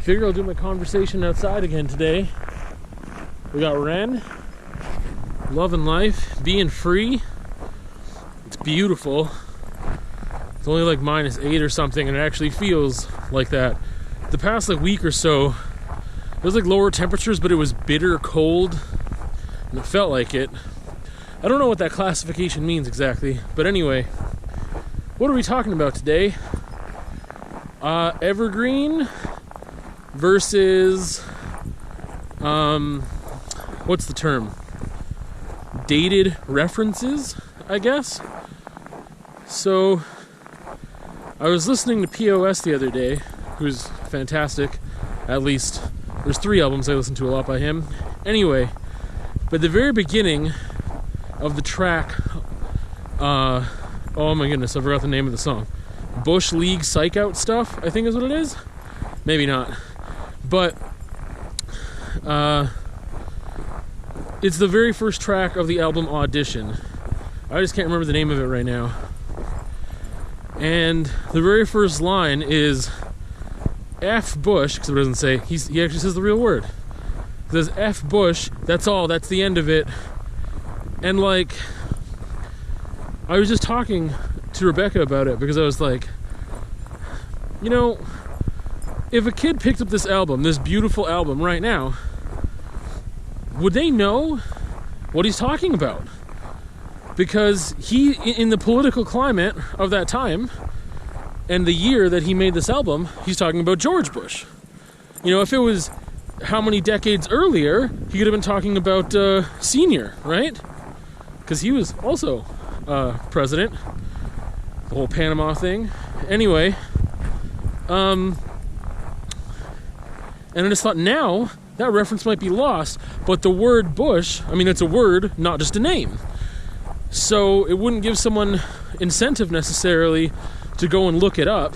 Figure I'll do my conversation outside again today. We got Ren, loving life, being free. It's beautiful. It's only like -8 or something, and it actually feels like that. The past like week or so, it was like lower temperatures, but it was bitter cold, and it felt like it. I don't know what that classification means exactly, but anyway, what are we talking about today? Evergreen versus, what's the term? Dated references, I guess? So, I was listening to POS the other day, who's fantastic. At least, there's 3 albums I listen to a lot by him. Anyway, but the very beginning of the track, oh my goodness, I forgot the name of the song. Bush League Psych Out Stuff, I think is what it is. Maybe not. But it's the very first track of the album Audition. I just can't remember the name of it right now. And the very first line is F Bush, because it doesn't say, he actually says the real word. It says F Bush, that's all, that's the end of it. And like, I was just talking to Rebecca about it because I was like, you know, if a kid picked up this album, this beautiful album right now, would they know what he's talking about? Because he, in the political climate of that time, and the year that he made this album, he's talking about George Bush. You know, if it was how many decades earlier, he could have been talking about Senior, right? Because he was also president. The whole Panama thing. Anyway, and I just thought now that reference might be lost, but the word Bush, I mean, it's a word, not just a name. So it wouldn't give someone incentive necessarily to go and look it up,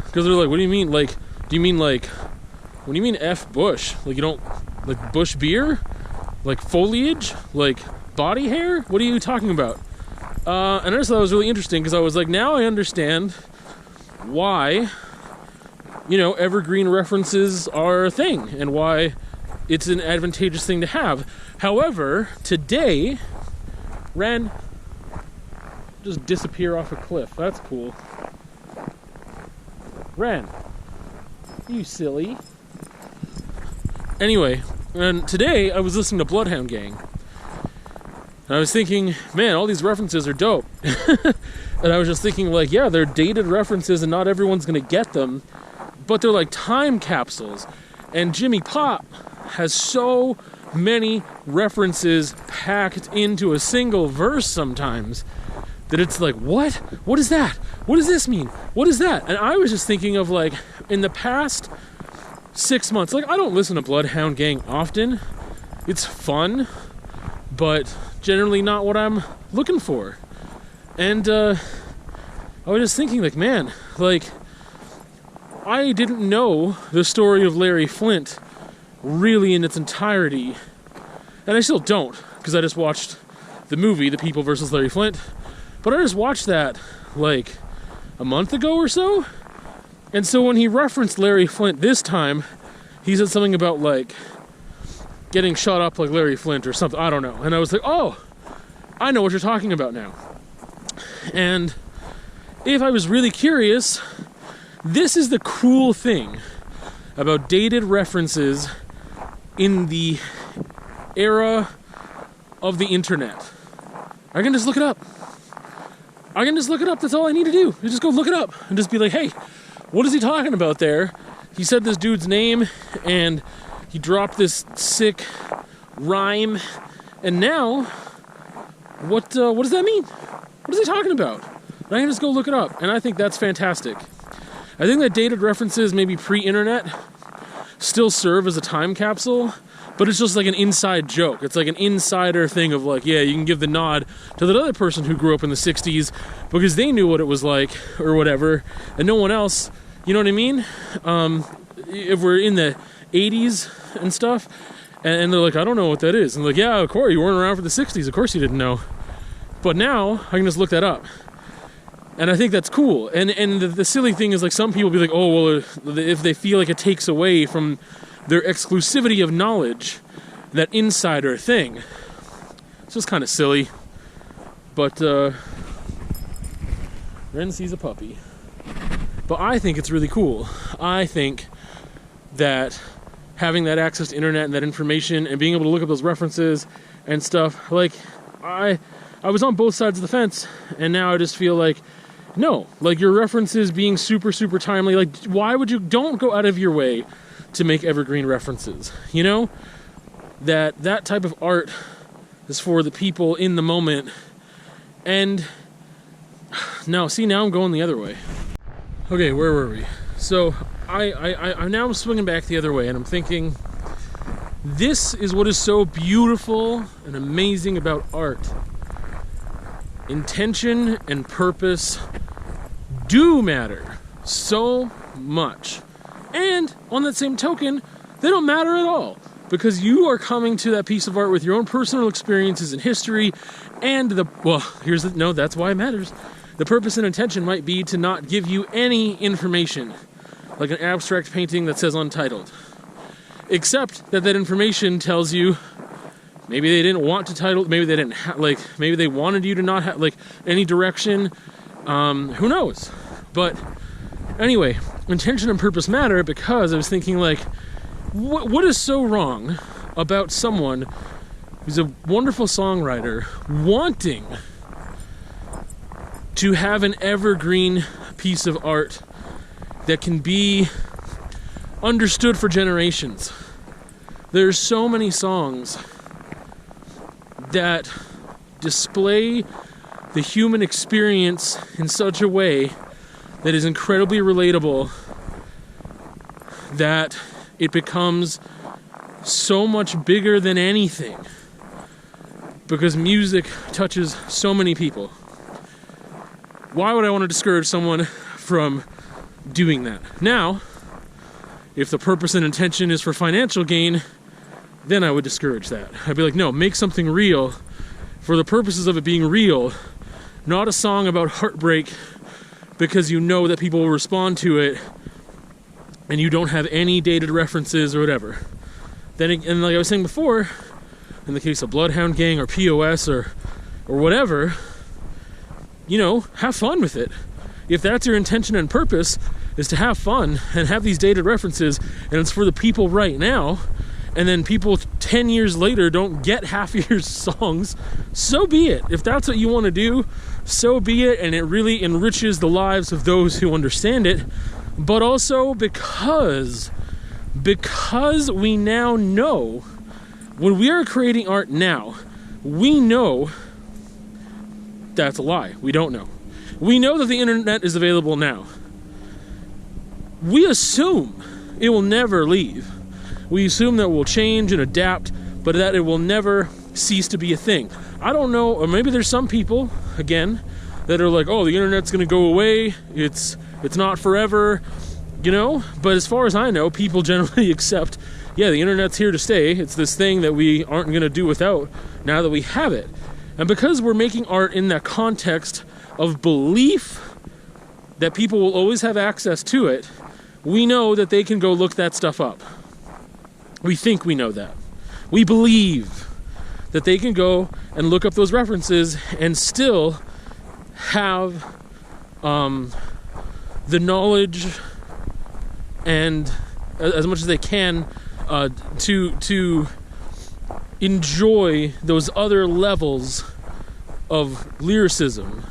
because they're like, what do you mean? Like, do you mean like, what do you mean F Bush? Like, you don't, like Bush beer? Like foliage? Like body hair? What are you talking about? And I just thought it was really interesting, because I was like, now I understand why, you know, evergreen references are a thing, and why it's an advantageous thing to have. However, today, Ren just disappear off a cliff. That's cool. Ren, you silly. Anyway, and today I was listening to Bloodhound Gang. And I was thinking, man, all these references are dope. And I was just thinking, like, yeah, they're dated references and not everyone's gonna get them, but they're like time capsules. And Jimmy Pop has so many references packed into a single verse sometimes that it's like, what? What is that? What does this mean? What is that? And I was just thinking of, like, in the past 6 months, like, I don't listen to Bloodhound Gang often. It's fun, but generally not what I'm looking for. And I was just thinking, like, man, like, I didn't know the story of Larry Flynt really in its entirety, and I still don't, because I just watched the movie The People vs. Larry Flynt, but I just watched that like a month ago or so. And so when he referenced Larry Flynt this time, he said something about like getting shot up like Larry Flynt or something, I don't know. And I was like, oh, I know what you're talking about now. And if I was really curious, this is the cool thing about dated references in the era of the internet. I can just look it up. That's all I need to do. You just go look it up and just be like, hey, what is he talking about there? He said this dude's name and he dropped this sick rhyme, and now what does that mean? What is he talking about? And I can just go look it up, and I think that's fantastic. I think that dated references, maybe pre-internet, still serve as a time capsule, but it's just like an inside joke. It's like an insider thing of like, yeah, you can give the nod to that other person who grew up in the 60s because they knew what it was like or whatever, and no one else, you know what I mean? If we're in the 80s and stuff, and they're like, I don't know what that is. And like, yeah, of course, you weren't around for the 60s, of course you didn't know. But now, I can just look that up. And I think that's cool. And the silly thing is, like, some people be like, oh, well, if they feel like it takes away from their exclusivity of knowledge, that insider thing. It's just kind of silly. But, Ren sees a puppy. But I think it's really cool. I think that having that access to internet and that information and being able to look up those references and stuff, like, I was on both sides of the fence, and now I just feel like, no, like, your references being super, super timely, like, why would you, don't go out of your way to make evergreen references, you know? That type of art is for the people in the moment, and, no, see, now I'm going the other way. Okay, where were we? So, I'm now swinging back the other way, and I'm thinking, this is what is so beautiful and amazing about art. Intention and purpose do matter so much. And on that same token, they don't matter at all. Because you are coming to that piece of art with your own personal experiences and history, and that's why it matters. The purpose and intention might be to not give you any information, like an abstract painting that says untitled. Except that information tells you, maybe they didn't want to title, maybe they didn't maybe they wanted you to not have, like, any direction, who knows? But anyway, intention and purpose matter, because I was thinking, like, what is so wrong about someone who's a wonderful songwriter wanting to have an evergreen piece of art that can be understood for generations? There's so many songs that display the human experience in such a way that is incredibly relatable, that it becomes so much bigger than anything, because music touches so many people. Why would I want to discourage someone from doing that? Now, if the purpose and intention is for financial gain, then I would discourage that. I'd be like, no, make something real for the purposes of it being real, not a song about heartbreak because you know that people will respond to it and you don't have any dated references or whatever. Then, and like I was saying before, in the case of Bloodhound Gang or POS or whatever, you know, have fun with it. If that's your intention and purpose, is to have fun and have these dated references, and it's for the people right now, and then people 10 years later don't get half your songs, so be it. If that's what you want to do, so be it, and it really enriches the lives of those who understand it. But also because we now know, when we are creating art now, we know that's a lie. We don't know. We know that the internet is available now. We assume it will never leave. We assume that it will change and adapt, but that it will never cease to be a thing. I don't know, or maybe there's some people, again, that are like, oh, the internet's going to go away, it's not forever, you know? But as far as I know, people generally accept, yeah, the internet's here to stay. It's this thing that we aren't going to do without now that we have it. And because we're making art in that context of belief that people will always have access to it, we know that they can go look that stuff up. We think we know that. We believe that they can go and look up those references and still have the knowledge and as much as they can to enjoy those other levels of lyricism.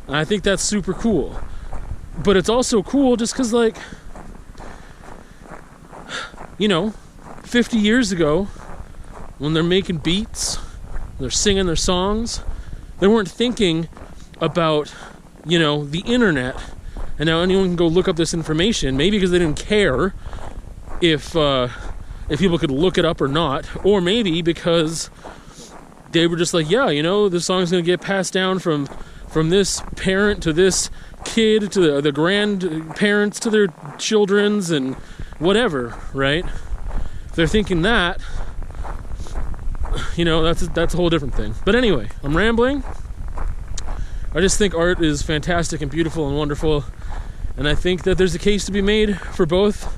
And I think that's super cool. But it's also cool just because, like, you know, 50 years ago, when they're making beats, they're singing their songs, they weren't thinking about, you know, the internet. And now anyone can go look up this information, maybe because they didn't care if people could look it up or not, or maybe because they were just like, yeah, you know, this song's going to get passed down from this parent to this kid to the grandparents to their children's and whatever, right? If they're thinking that, you know, that's a whole different thing. But anyway, I'm rambling. I just think art is fantastic and beautiful and wonderful, and I think that there's a case to be made for both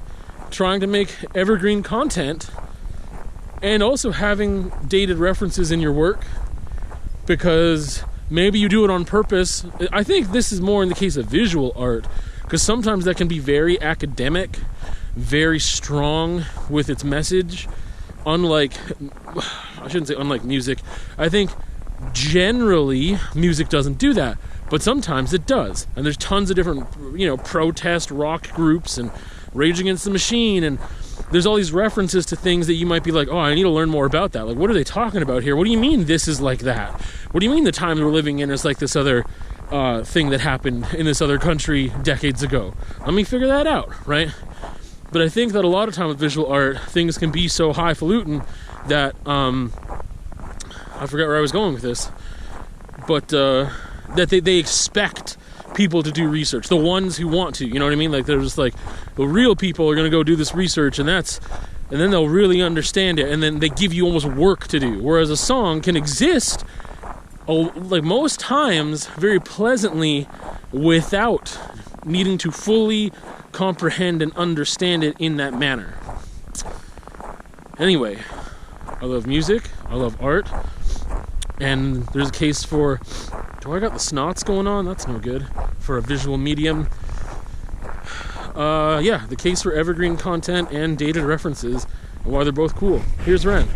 trying to make evergreen content and also having dated references in your work, because maybe you do it on purpose. I think this is more in the case of visual art, because sometimes that can be very academic, very strong with its message. Unlike, I shouldn't say unlike music. I think generally music doesn't do that, but sometimes it does. And there's tons of different, protest rock groups and Rage Against the Machine, and there's all these references to things that you might be like, oh, I need to learn more about that. Like, what are they talking about here? What do you mean this is like that? What do you mean the times we're living in is like this other thing that happened in this other country decades ago? Let me figure that out, right? But I think that a lot of time with visual art, things can be so highfalutin that, I forget where I was going with this, but that they expect people to do research, the ones who want to, you know what I mean? Like, they're just like, the real people are going to go do this research, and then they'll really understand it, and then they give you almost work to do. Whereas a song can exist, like most times, very pleasantly without needing to fully comprehend and understand it in that manner. Anyway, I love music, I love art, and there's a case for, do I got the snots going on? That's no good for a visual medium. The case for evergreen content and dated references, and why they're both cool. Here's Ren.